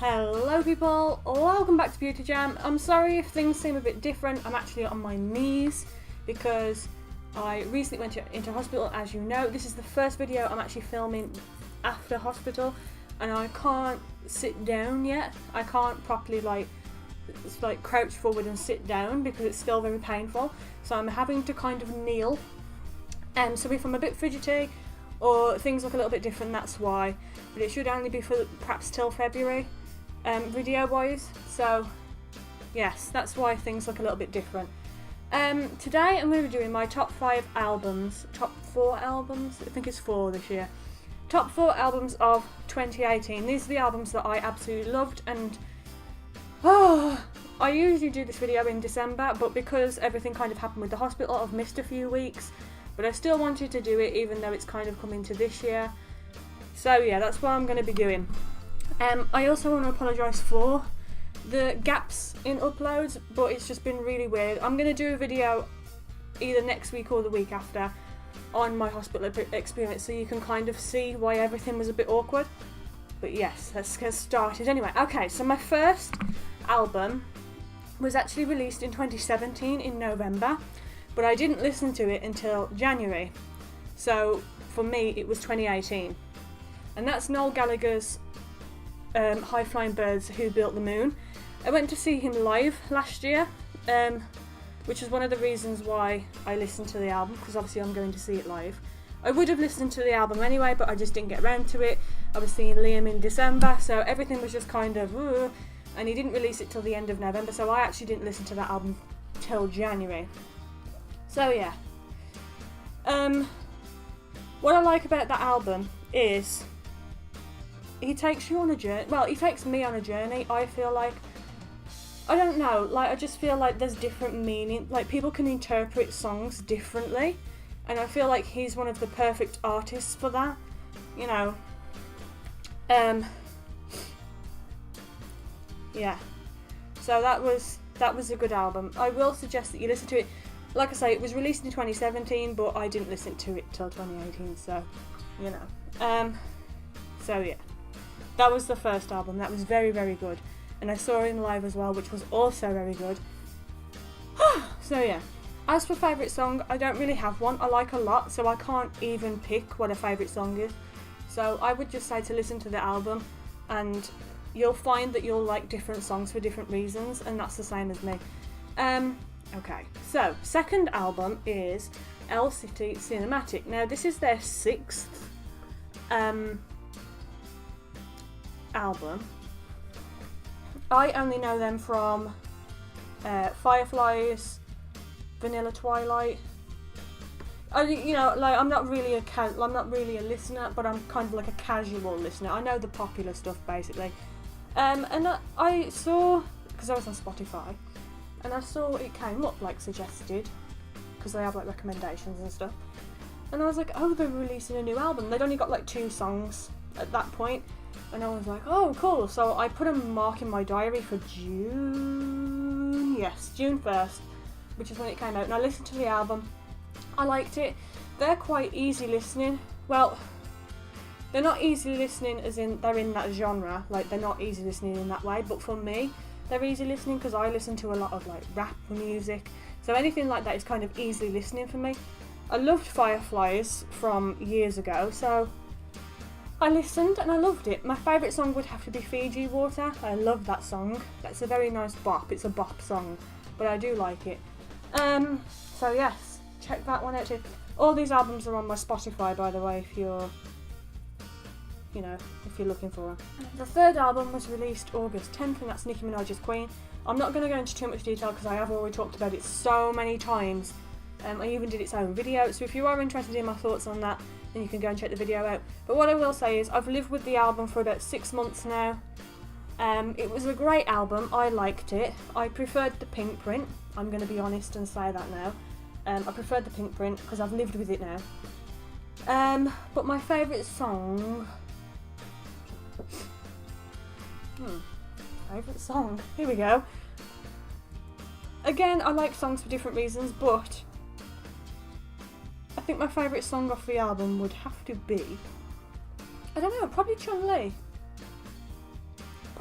Hello people, welcome back to Beauty Jam. I'm sorry if things seem a bit different. I'm actually on my knees because I recently went into hospital, as you know. This is the first video I'm actually filming after hospital and I can't sit down yet. I can't properly like crouch forward and sit down because it's still very painful. So I'm having to kind of kneel. So if I'm a bit fidgety or things look a little bit different, that's why. But it should only be for perhaps till February, video wise. So yes, that's why things look a little bit different. Today I'm going to be doing my top 5 albums, top 4 albums, I think it's 4 this year. Top 4 albums of 2018. These are the albums that I absolutely loved, and I usually do this video in December, but because everything kind of happened with the hospital, I've missed a few weeks. But I still wanted to do it even though it's kind of coming to this year. So yeah, that's what I'm going to be doing. I also want to apologise for the gaps in uploads, but it's just been really weird. I'm going to do a video either next week or the week after on my hospital experience so you can kind of see why everything was a bit awkward. But yes, let's get started. Anyway, okay, so my first album was actually released in 2017 in November. But I didn't listen to it until January, so for me it was 2018, and that's Noel Gallagher's High Flying Birds Who Built the Moon. I went to see him live last year, which is one of the reasons why I listened to the album, because obviously I'm going to see it live. I would have listened to the album anyway, but I just didn't get around to it. I was seeing Liam in December, so everything was just kind of and he didn't release it till the end of November, so I actually didn't listen to that album till January. So yeah, what I like about that album is he takes you on a journey. Well, he takes me on a journey. I feel like, I don't know, like I just feel like there's different meaning. Like people can interpret songs differently, and I feel like he's one of the perfect artists for that. You know, yeah. So that was a good album. I will suggest that you listen to it. Like I say, it was released in 2017, but I didn't listen to it till 2018, so, you know. So yeah, that was the first album. That was very, very good. And I saw him live as well, which was also very good. So yeah. As for favourite song, I don't really have one. I like a lot, so I can't even pick what a favourite song is. So I would just say to listen to the album, and you'll find that you'll like different songs for different reasons, and that's the same as me. Okay, so second album is Elsa Tate Cinematic. Now this is their 6th album. I only know them from Fireflies, Vanilla Twilight. I'm not really a listener, but I'm kind of like a casual listener. I know the popular stuff basically. And I saw, because I was on Spotify, and I saw it came up like suggested, because they have like recommendations and stuff, and I was like, oh, they're releasing a new album. They'd only got like 2 songs at that point, and I was like, oh cool. So I put a mark in my diary for June 1st, which is when it came out, and I listened to the album. I liked it. They're quite easy listening. Well, they're not easy listening as in they're in that genre, like they're not easy listening in that way, but for me they're easy listening because I listen to a lot of like rap music, so anything like that is kind of easily listening for me. I loved Fireflies from years ago, so I listened and I loved it. My favourite song would have to be Fiji Water. I love that song. That's a very nice bop. It's a bop song, but I do like it. So yes, check that one out too. All these albums are on my Spotify, by the way, if you're looking for them. The third album was released August 10th, and that's Nicki Minaj's Queen. I'm not going to go into too much detail because I have already talked about it so many times. I even did its own video, so if you are interested in my thoughts on that, then you can go and check the video out. But what I will say is I've lived with the album for about 6 months now. It was a great album. I liked it. I preferred the pink print. I'm going to be honest and say that now. I preferred the pink print because I've lived with it now. But my favourite song... favourite song. Here we go. Again, I like songs for different reasons, but I think my favourite song off the album would have to be, I don't know, probably Chun-Li.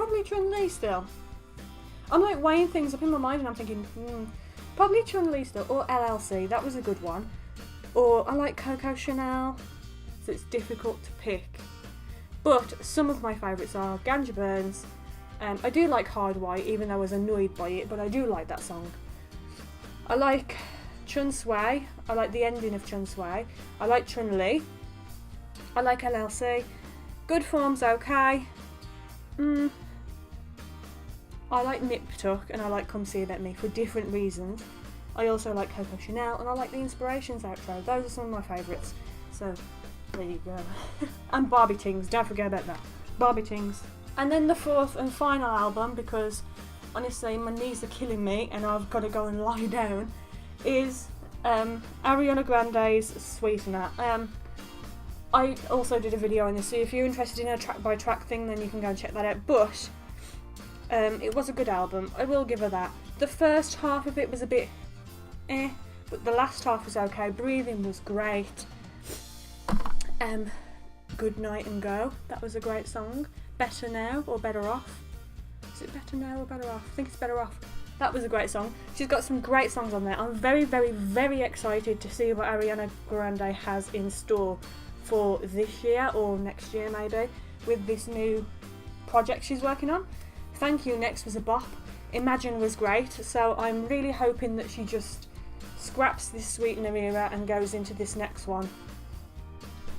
probably Chun-Li still. I'm like weighing things up in my mind and I'm thinking, probably Chun-Li still, or LLC, that was a good one. Or I like Coco Chanel, so it's difficult to pick. But some of my favourites are Ganja Burns. I do like Hard White, even though I was annoyed by it, but I do like that song. I like Chun Sway, I like the ending of Chun Sway. I like Chun-Li. I like LLC. Good Form's okay. I like Nip Tuck and I like Come See About Me for different reasons. I also like Coco Chanel and I like the Inspirations outro. Those are some of my favourites. So there you go. And Barbie Tings, don't forget about that. Barbie Tings. And then the fourth and final album, because honestly my knees are killing me and I've got to go and lie down, is Ariana Grande's Sweetener. I also did a video on this, so if you're interested in a track by track thing then you can go and check that out. But it was a good album, I will give her that. The first half of it was a bit but the last half was okay. Breathing was great. Good Night and Go, that was a great song. Better Now or Better Off. Is it Better Now or Better Off? I think it's Better Off. That was a great song. She's got some great songs on there. I'm very, very, very excited to see what Ariana Grande has in store for this year or next year maybe with this new project she's working on. Thank You Next was a bop. Imagine was great. So I'm really hoping that she just scraps this Sweetener era and goes into this next one.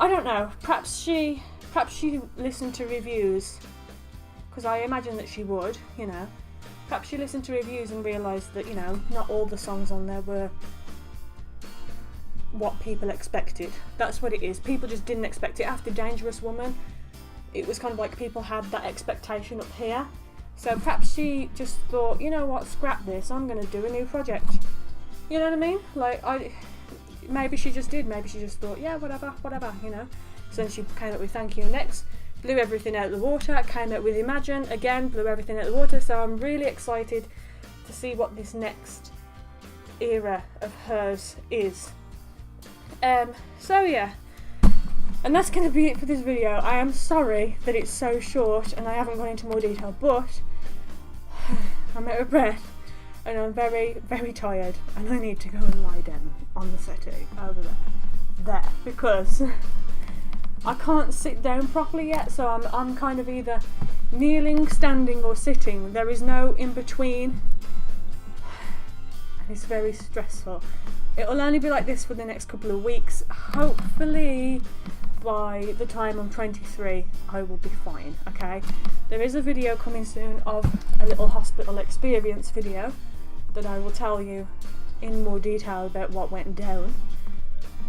I don't know. Perhaps she listened to reviews, because I imagine that she would, you know. Perhaps she listened to reviews and realised that, you know, not all the songs on there were what people expected. That's what it is. People just didn't expect it. After Dangerous Woman, it was kind of like people had that expectation up here. So perhaps she just thought, you know what, scrap this, I'm going to do a new project. You know what I mean? Like, maybe she just did. Maybe she just thought, yeah, whatever, you know. So then she came up with Thank You Next, blew everything out of the water, came up with Imagine, again, blew everything out of the water. So I'm really excited to see what this next era of hers is. So yeah, and that's going to be it for this video. I am sorry that it's so short and I haven't gone into more detail, but I'm out of breath and I'm very, very tired and I need to go and lie down on the settee over there, because I can't sit down properly yet, so I'm kind of either kneeling, standing or sitting. There is no in between and it's very stressful. It'll only be like this for the next couple of weeks. Hopefully by the time I'm 23 I will be fine, okay? There is a video coming soon of a little hospital experience video that I will tell you in more detail about what went down,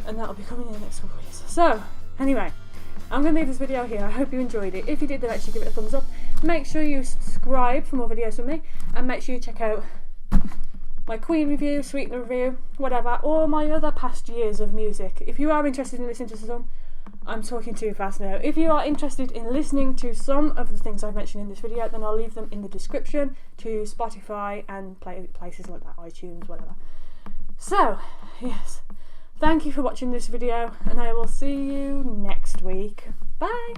and that'll be coming in the next couple of weeks. So anyway, I'm going to leave this video here. I hope you enjoyed it. If you did, then actually give it a thumbs up. Make sure you subscribe for more videos from me, and make sure you check out my Queen review, Sweetener review, whatever, or my other past years of music. If you are interested in listening to some, I'm talking too fast now. If you are interested in listening to some of the things I've mentioned in this video, then I'll leave them in the description to Spotify and places like that, iTunes, whatever. So, yes, thank you for watching this video, and I will see you next week. Bye!